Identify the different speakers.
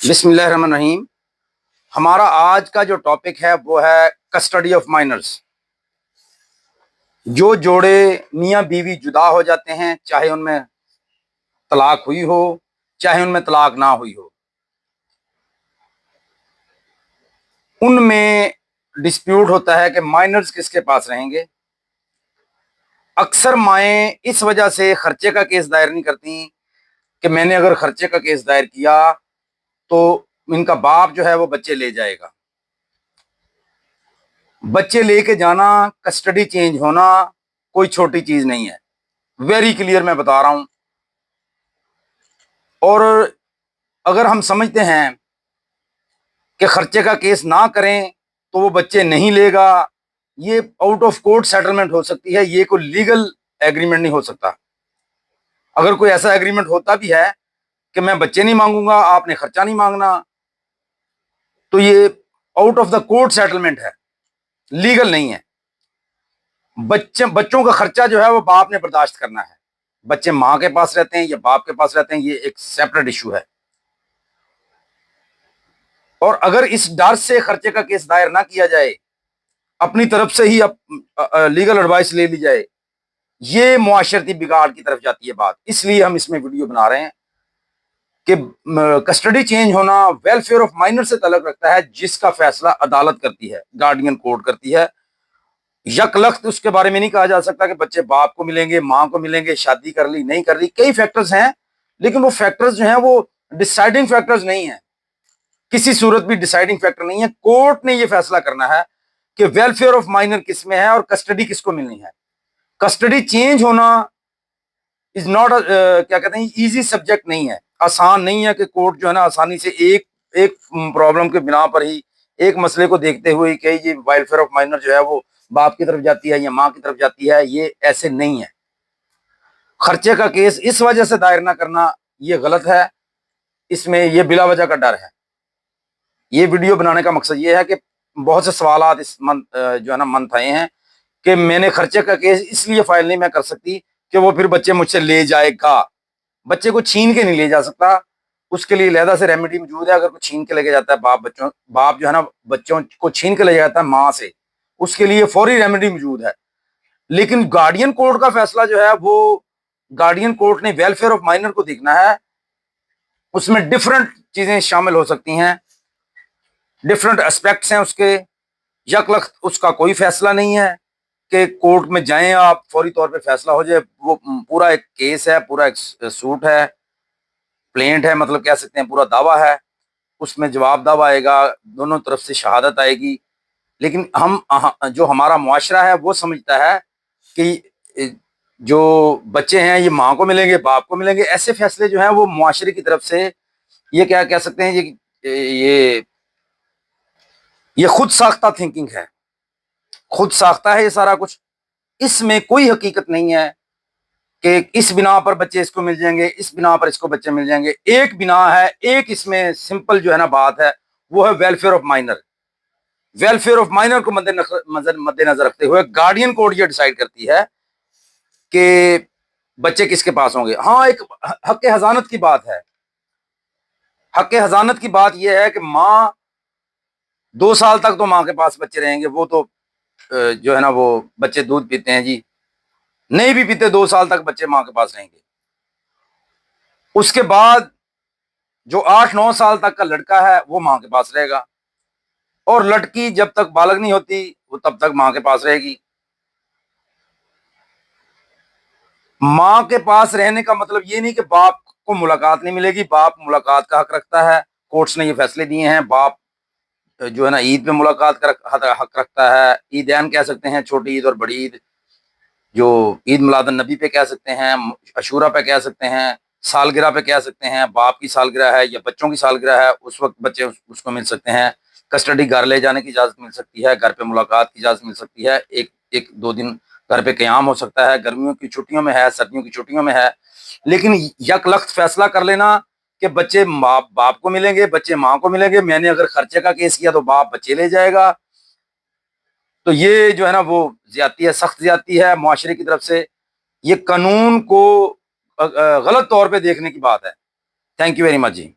Speaker 1: بسم اللہ الرحمن الرحیم۔ ہمارا آج کا جو ٹاپک ہے وہ ہے کسٹڈی آف مائنرز۔ جو جوڑے میاں بیوی جدا ہو جاتے ہیں، چاہے ان میں طلاق ہوئی ہو چاہے ان میں طلاق نہ ہوئی ہو، ان میں ڈسپیوٹ ہوتا ہے کہ مائنرز کس کے پاس رہیں گے۔ اکثر مائیں اس وجہ سے خرچے کا کیس دائر نہیں کرتی کہ میں نے اگر خرچے کا کیس دائر کیا تو ان کا باپ جو ہے وہ بچے لے جائے گا۔ بچے لے کے جانا، کسٹڈی چینج ہونا کوئی چھوٹی چیز نہیں ہے، ویری کلیئر میں بتا رہا ہوں۔ اور اگر ہم سمجھتے ہیں کہ خرچے کا کیس نہ کریں تو وہ بچے نہیں لے گا، یہ آؤٹ آف کورٹ سیٹلمنٹ ہو سکتی ہے، یہ کوئی لیگل ایگریمنٹ نہیں ہو سکتا۔ اگر کوئی ایسا ایگریمنٹ ہوتا بھی ہے کہ میں بچے نہیں مانگوں گا، آپ نے خرچہ نہیں مانگنا، تو یہ out of the court settlement ہے، لیگل نہیں ہے۔ بچوں کا خرچہ جو ہے وہ باپ نے برداشت کرنا ہے۔ بچے ماں کے پاس رہتے ہیں یا باپ کے پاس رہتے ہیں، یہ ایک سیپریٹ ایشو ہے۔ اور اگر اس ڈر سے خرچے کا کیس دائر نہ کیا جائے، اپنی طرف سے ہی لیگل ایڈوائس لے لی جائے، یہ معاشرتی بگاڑ کی طرف جاتی ہے بات۔ اس لیے ہم اس میں ویڈیو بنا رہے ہیں کہ کسٹڈی چینج ہونا ویلفیئر آف مائنر سے تعلق رکھتا ہے، جس کا فیصلہ عدالت کرتی ہے، گارڈین کورٹ کرتی ہے۔ یک لخت اس کے بارے میں نہیں کہا جا سکتا کہ بچے باپ کو ملیں گے، ماں کو ملیں گے، شادی کر لی نہیں کر لی، کئی فیکٹرز ہیں، لیکن وہ فیکٹرز جو ہیں وہ ڈیسائیڈنگ فیکٹرز نہیں ہیں، کسی صورت بھی ڈیسائیڈنگ فیکٹر نہیں ہے۔ کورٹ نے یہ فیصلہ کرنا ہے کہ ویلفیئر آف مائنر کس میں ہے اور کسٹڈی کس کو ملنی ہے۔ کسٹڈی چینج ہونا از ناٹ کیا کہتے ہیں، ایزی سبجیکٹ نہیں ہے، آسان نہیں ہے کہ کورٹ جو ہے نا آسانی سے ایک پرابلم کے بنا پر ہی، ایک مسئلے کو دیکھتے ہوئے کہ یہ ویلفیئر آف مائنر جو ہے وہ باپ کی طرف جاتی ہے یا ماں کی طرف جاتی ہے، یہ ایسے نہیں ہے۔ خرچے کا کیس اس وجہ سے دائر نہ کرنا یہ غلط ہے، اس میں یہ بلا وجہ کا ڈر ہے۔ یہ ویڈیو بنانے کا مقصد یہ ہے کہ بہت سے سوالات اس جو ہے نا منتھ آئے ہیں کہ میں نے خرچے کا کیس اس لیے فائل نہیں میں کر سکتی کہ وہ پھر بچے مجھ سے لے جائے گا۔ بچے کو چھین کے نہیں لے جا سکتا، اس کے لیے علیحدہ سے ریمیڈی موجود ہے۔ اگر کوئی چھین کے لے کے جاتا ہے باپ جو ہے نا بچوں کو چھین کے لے جاتا ہے ماں سے، اس کے لیے فوری ریمیڈی موجود ہے۔ لیکن گارڈین کورٹ کا فیصلہ جو ہے وہ گارڈین کورٹ نے ویلفیئر آف مائنر کو دیکھنا ہے، اس میں ڈفرنٹ چیزیں شامل ہو سکتی ہیں، ڈفرنٹ اسپیکٹس ہیں اس کے۔ یک لخت اس کا کوئی فیصلہ نہیں ہے کہ کورٹ میں جائیں آپ فوری طور پہ فیصلہ ہو جائے، وہ پورا ایک کیس ہے، پورا ایک سوٹ ہے، پلینٹ ہے، مطلب کہہ سکتے ہیں پورا دعویٰ ہے، اس میں جواب دعویٰ آئے گا، دونوں طرف سے شہادت آئے گی۔ لیکن جو ہمارا معاشرہ ہے وہ سمجھتا ہے کہ جو بچے ہیں یہ ماں کو ملیں گے، باپ کو ملیں گے۔ ایسے فیصلے جو ہیں وہ معاشرے کی طرف سے، یہ کیا کہہ سکتے ہیں، یہ خود ساختہ تھنکنگ ہے، خود ساختہ ہے یہ سارا کچھ۔ اس میں کوئی حقیقت نہیں ہے کہ اس بنا پر بچے اس کو مل جائیں گے، اس بنا پر اس کو بچے مل جائیں گے۔ ایک بنا ہے، ایک اس میں سمپل جو ہے نا بات ہے، وہ ہے welfare of minor. Welfare of minor کو مد نظر رکھتے ہوئے گارڈین کورٹ یہ ڈیسائیڈ کرتی ہے کہ بچے کس کے پاس ہوں گے۔ ہاں، ایک حق حضانت کی بات ہے۔ حق حضانت کی بات یہ ہے کہ ماں 2 سال تک تو ماں کے پاس بچے رہیں گے، وہ تو جو ہے نا وہ بچے دودھ پیتے ہیں جی، نہیں بھی پیتے 2 سال تک بچے ماں کے پاس رہیں گے۔ اس کے بعد جو 8-9 سال تک کا لڑکا ہے وہ ماں کے پاس رہے گا، اور لڑکی جب تک بالغ نہیں ہوتی وہ تب تک ماں کے پاس رہے گی۔ ماں کے پاس رہنے کا مطلب یہ نہیں کہ باپ کو ملاقات نہیں ملے گی، باپ ملاقات کا حق رکھتا ہے، کورٹس نے یہ فیصلے دیے ہیں۔ باپ جو ہے نا عید پہ ملاقات کا حق رکھتا ہے، عیدین کہہ سکتے ہیں، چھوٹی عید اور بڑی عید، جو عید میلاد النبی پہ کہہ سکتے ہیں، عاشورہ پہ کہہ سکتے ہیں، سالگرہ پہ کہہ سکتے ہیں، باپ کی سالگرہ ہے یا بچوں کی سالگرہ ہے، اس وقت بچے اس کو مل سکتے ہیں۔ کسٹڈی گھر لے جانے کی اجازت مل سکتی ہے، گھر پہ ملاقات کی اجازت مل سکتی ہے، 1-2 دن گھر پہ قیام ہو سکتا ہے، گرمیوں کی چھٹیوں میں ہے، سردیوں کی چھٹیوں میں ہے۔ لیکن یک لخت فیصلہ کر لینا کہ بچے باپ کو ملیں گے، بچے ماں کو ملیں گے، میں نے اگر خرچے کا کیس کیا تو باپ بچے لے جائے گا، تو یہ جو ہے نا وہ زیادتی ہے، سخت زیادتی ہے معاشرے کی طرف سے۔ یہ قانون کو غلط طور پہ دیکھنے کی بات ہے۔ Thank you very much G.